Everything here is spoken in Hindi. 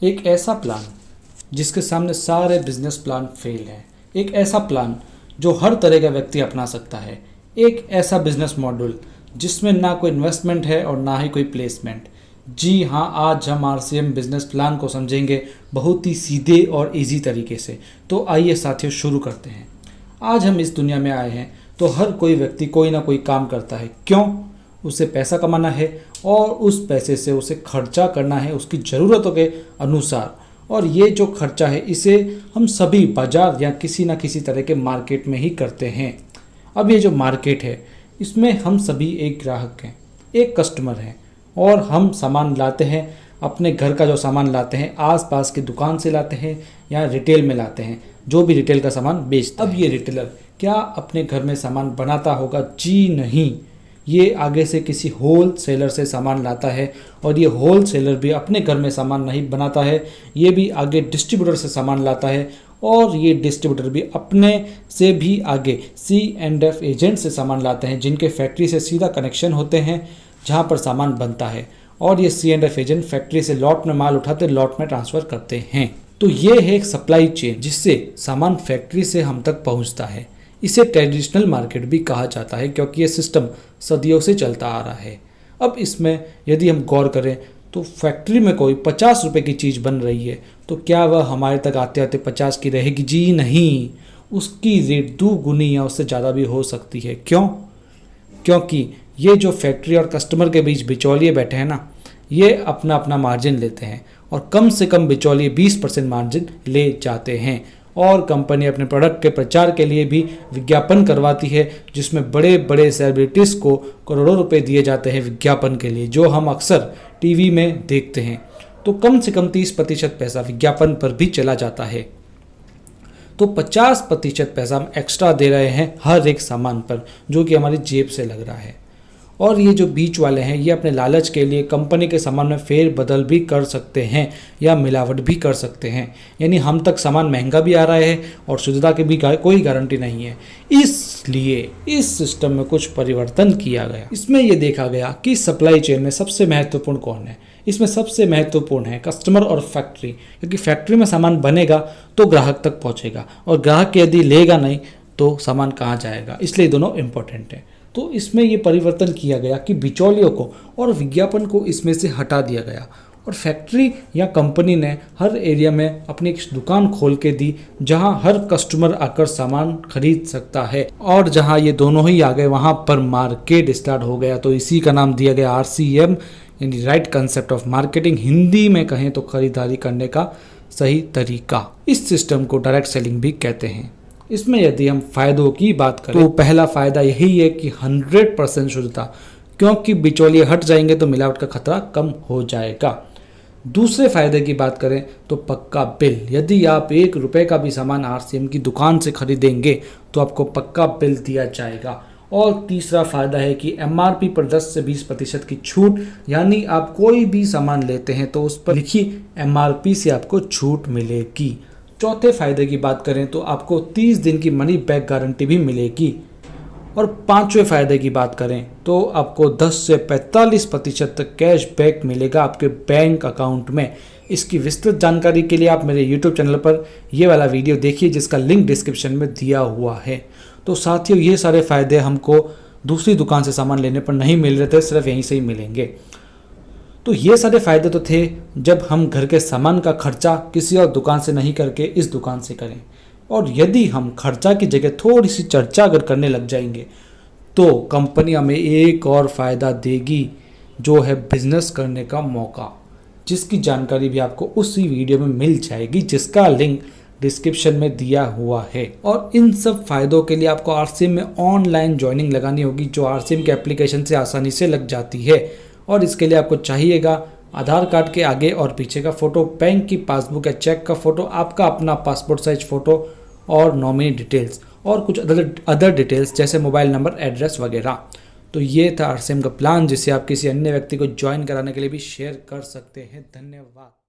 एक ऐसा प्लान जिसके सामने सारे बिजनेस प्लान फेल हैं। एक ऐसा प्लान जो हर तरह का व्यक्ति अपना सकता है। एक ऐसा बिजनेस मॉडल जिसमें ना कोई इन्वेस्टमेंट है और ना ही कोई प्लेसमेंट। जी हाँ, आज हम आरसीएम बिजनेस प्लान को समझेंगे बहुत ही सीधे और इजी तरीके से। तो आइए साथियों शुरू करते हैं। आज हम इस दुनिया में आए हैं तो हर कोई व्यक्ति कोई ना कोई काम करता है। क्यों? उसे पैसा कमाना है और उस पैसे से उसे खर्चा करना है उसकी ज़रूरतों के अनुसार। और ये जो खर्चा है इसे हम सभी बाजार या किसी ना किसी तरह के मार्केट में ही करते हैं। अब ये जो मार्केट है इसमें हम सभी एक ग्राहक हैं, एक कस्टमर हैं और हम सामान लाते हैं। अपने घर का जो सामान लाते हैं आसपास की दुकान से लाते हैं या रिटेल में लाते हैं, जो भी रिटेल का सामान बेचता है। अब ये रिटेलर क्या अपने घर में सामान बनाता होगा? जी नहीं, ये आगे से किसी होल सेलर से सामान लाता है और ये होल सेलर भी अपने घर में सामान नहीं बनाता है, ये भी आगे डिस्ट्रीब्यूटर से सामान लाता है और ये डिस्ट्रीब्यूटर भी अपने से भी आगे C&F एजेंट से सामान लाते हैं, जिनके फैक्ट्री से सीधा कनेक्शन होते हैं जहाँ पर सामान बनता है। और ये C&F एजेंट फैक्ट्री से लॉट में माल उठाते लॉट में ट्रांसफ़र करते हैं। तो ये है एक सप्लाई चेन जिससे सामान फैक्ट्री से हम तक पहुँचता है। इसे ट्रेडिशनल मार्केट भी कहा जाता है क्योंकि ये सिस्टम सदियों से चलता आ रहा है। अब इसमें यदि हम गौर करें तो फैक्ट्री में कोई 50 रुपए की चीज़ बन रही है तो क्या वह हमारे तक आते आते 50 की रहेगी? जी नहीं, उसकी रेट 2 गुनी या उससे ज़्यादा भी हो सकती है। क्यों? क्योंकि ये जो फैक्ट्री और कस्टमर के बीच बिचौलिए बैठे हैं ना, ये अपना अपना मार्जिन लेते हैं और कम से कम बिचौलिए 20% मार्जिन ले जाते हैं। और कंपनी अपने प्रोडक्ट के प्रचार के लिए भी विज्ञापन करवाती है जिसमें बड़े बड़े सेलिब्रिटीज़ को करोड़ों रुपए दिए जाते हैं विज्ञापन के लिए, जो हम अक्सर टीवी में देखते हैं। तो कम से कम 30% पैसा विज्ञापन पर भी चला जाता है। तो 50% पैसा हम एक्स्ट्रा दे रहे हैं हर एक सामान पर, जो कि हमारी जेब से लग रहा है। और ये जो बीच वाले हैं ये अपने लालच के लिए कंपनी के सामान में फेर बदल भी कर सकते हैं या मिलावट भी कर सकते हैं। यानी हम तक सामान महंगा भी आ रहा है और शुद्धता की भी कोई गारंटी नहीं है। इसलिए इस सिस्टम में कुछ परिवर्तन किया गया। इसमें यह देखा गया कि सप्लाई चेन में सबसे महत्वपूर्ण कौन है। इसमें सबसे महत्वपूर्ण है कस्टमर और फैक्ट्री, क्योंकि फैक्ट्री में सामान बनेगा तो ग्राहक तक पहुँचेगा और ग्राहक यदि लेगा नहीं तो सामान कहाँ जाएगा। इसलिए दोनों इम्पोर्टेंट है। तो इसमें ये परिवर्तन किया गया कि बिचौलियों को और विज्ञापन को इसमें से हटा दिया गया और फैक्ट्री या कंपनी ने हर एरिया में अपनी एक दुकान खोल के दी जहां हर कस्टमर आकर सामान खरीद सकता है। और जहां ये दोनों ही आ गए वहां पर मार्केट स्टार्ट हो गया। तो इसी का नाम दिया गया RCM, यानी right concept of marketing. Hindi में कहें तो खरीदारी करने का सही तरीका। इस सिस्टम को डायरेक्ट सेलिंग भी कहते हैं। इसमें यदि हम फ़ायदों की बात करें तो पहला फ़ायदा यही है कि 100% शुद्धता, क्योंकि बिचौलिए हट जाएंगे तो मिलावट का खतरा कम हो जाएगा। दूसरे फ़ायदे की बात करें तो पक्का बिल। यदि आप 1 रुपये का भी सामान RCM की दुकान से खरीदेंगे तो आपको पक्का बिल दिया जाएगा। और तीसरा फ़ायदा है कि MRP पर 10 से 20% की छूट, यानी आप कोई भी सामान लेते हैं तो उस पर लिखी MRP से आपको छूट मिलेगी। चौथे फायदे की बात करें तो आपको 30 दिन की मनी बैक गारंटी भी मिलेगी। और पांचवें फायदे की बात करें तो आपको 10 से 45% तक कैश बैक मिलेगा आपके बैंक अकाउंट में। इसकी विस्तृत जानकारी के लिए आप मेरे YouTube चैनल पर ये वाला वीडियो देखिए जिसका लिंक डिस्क्रिप्शन में दिया हुआ है। तो साथियों, ये सारे फायदे हमको दूसरी दुकान से सामान लेने पर नहीं मिल रहे थे, सिर्फ यहीं से ही मिलेंगे। तो ये सारे फ़ायदे तो थे जब हम घर के सामान का खर्चा किसी और दुकान से नहीं करके इस दुकान से करें। और यदि हम खर्चा की जगह थोड़ी सी चर्चा अगर करने लग जाएंगे तो कंपनी हमें एक और फ़ायदा देगी, जो है बिजनेस करने का मौका, जिसकी जानकारी भी आपको उसी वीडियो में मिल जाएगी जिसका लिंक डिस्क्रिप्शन में दिया हुआ है। और इन सब फायदों के लिए आपको RCM में ऑनलाइन ज्वाइनिंग लगानी होगी, जो RCM के एप्लीकेशन से आसानी से लग जाती है। और इसके लिए आपको चाहिएगा आधार कार्ड के आगे और पीछे का फ़ोटो, बैंक की पासबुक या चेक का फ़ोटो, आपका अपना पासपोर्ट साइज फ़ोटो और नॉमिनी डिटेल्स और कुछ अदर डिटेल्स जैसे मोबाइल नंबर, एड्रेस वगैरह। तो ये था RCM का प्लान, जिसे आप किसी अन्य व्यक्ति को ज्वाइन कराने के लिए भी शेयर कर सकते हैं। धन्यवाद।